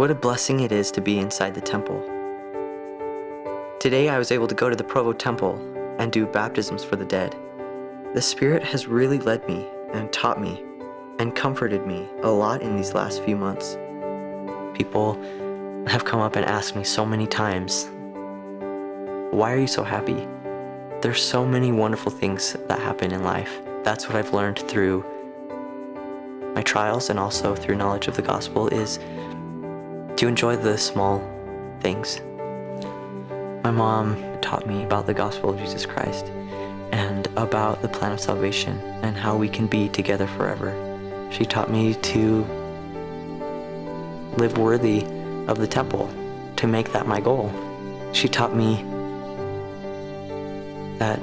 What a blessing it is to be inside the temple. Today I was able to go to the Provo Temple and do baptisms for the dead. The Spirit has really led me and taught me and comforted me a lot in these last few months. People have come up and asked me so many times, why are you so happy? There's so many wonderful things that happen in life. That's what I've learned through my trials and also through knowledge of the gospel, is to enjoy the small things. My mom taught me about the gospel of Jesus Christ and about the plan of salvation and how we can be together forever. She taught me to live worthy of the temple, to make that my goal. She taught me that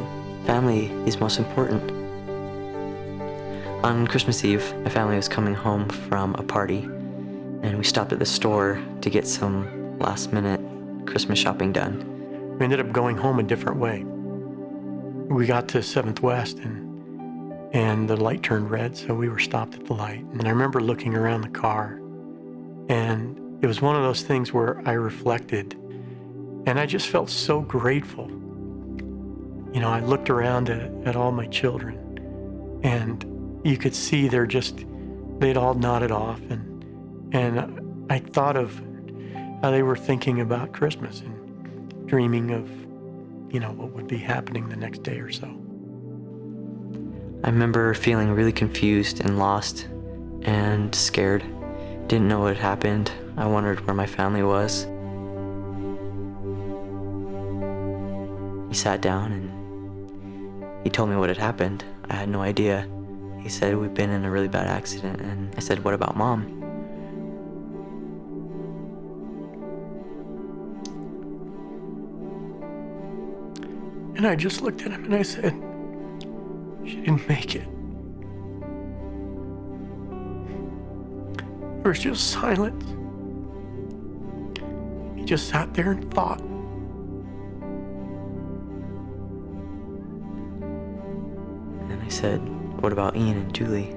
family is most important. On Christmas Eve, my family was coming home from a party, and we stopped at the store to get some last-minute Christmas shopping done. We ended up going home a different way. We got to 7th West, and the light turned red, so we were stopped at the light. And I remember looking around the car, and it was one of those things where I reflected, and I just felt so grateful. You know, I looked around at all my children, and you could see they'd all nodded off, and I thought of how they were thinking about Christmas and dreaming of, you know, what would be happening the next day or so. I remember feeling really confused and lost and scared. Didn't know what had happened. I wondered where my family was. He sat down and he told me what had happened. I had no idea. He said, we've been in a really bad accident. And I said, what about Mom? And I just looked at him and I said, she didn't make it. There was just silence. He just sat there and thought. And I said, what about Ian and Julie?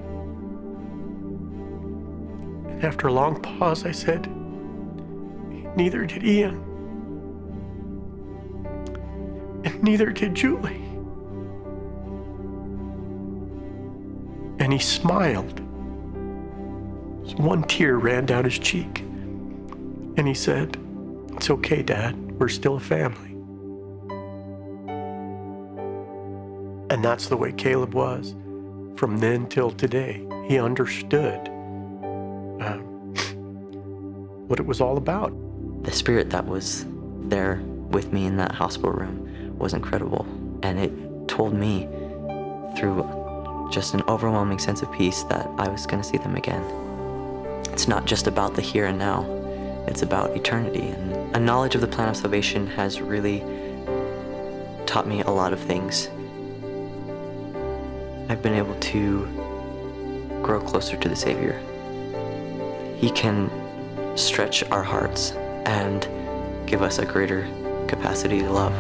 And after a long pause, I said, neither did Ian. And neither did Julie. And he smiled. One tear ran down his cheek. And he said, it's okay, Dad. We're still a family. And that's the way Caleb was. From then till today, he understood what it was all about. The Spirit that was there with me in that hospital room was incredible. And it told me through just an overwhelming sense of peace that I was going to see them again. It's not just about the here and now. It's about eternity. And a knowledge of the plan of salvation has really taught me a lot of things. I've been able to grow closer to the Savior. He can stretch our hearts and give us a greater capacity to love.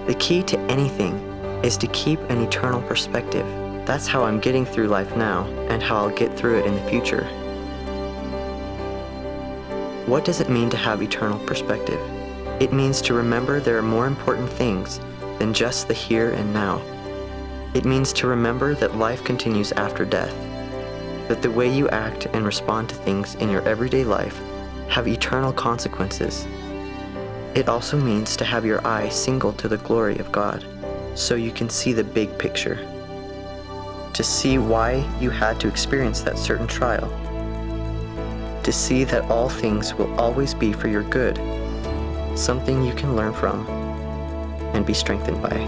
The key to anything is to keep an eternal perspective. That's how I'm getting through life now and how I'll get through it in the future. What does it mean to have eternal perspective? It means to remember there are more important things than just the here and now. It means to remember that life continues after death, that the way you act and respond to things in your everyday life have eternal consequences. It also means to have your eye single to the glory of God, so you can see the big picture, to see why you had to experience that certain trial, to see that all things will always be for your good, something you can learn from and be strengthened by.